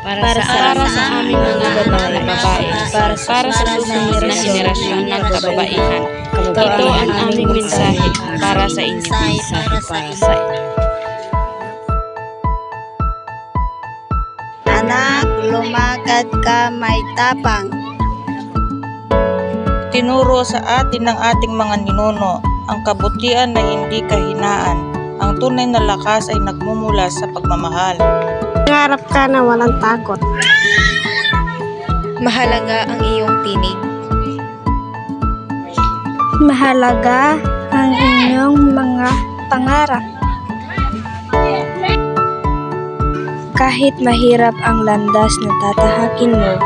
para sa aming mga babae, para sa susunod na henerasyon ng kababaihan. Ito ang aming mensahe para sa inyo. Anak, lumakad ka may tapang. Tinuro sa atin ng ating mga ninuno ang kabutihan na hindi kahinaan. Ang tunay na lakas ay nagmumula sa pagmamahal. Mangarap ka na walang takot. Mahalaga ang iyong tinig. Mahalaga ang inyong mga pangarap. Kahit mahirap ang landas na tatahakin mo,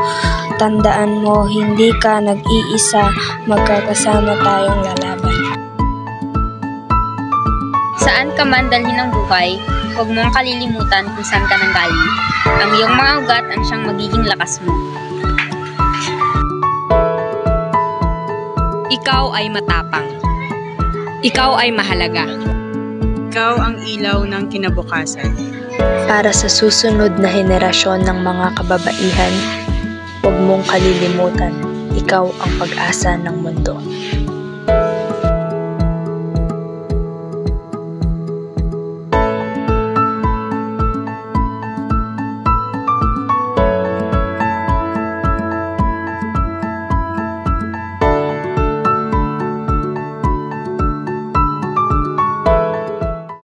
tandaan mo hindi ka nag-iisa, magkakasama tayong lalaban. Saan ka man dalhin ng buhay, huwag mong kalilimutan kung saan ka nanggaling. Ang iyong mga ugat ang siyang magiging lakas mo. Ikaw ay matapang. Ikaw ay mahalaga. Ikaw ang ilaw ng kinabukasan. Para sa susunod na henerasyon ng mga kababaihan, huwag mong kalilimutan, ikaw ang pag-asa ng mundo.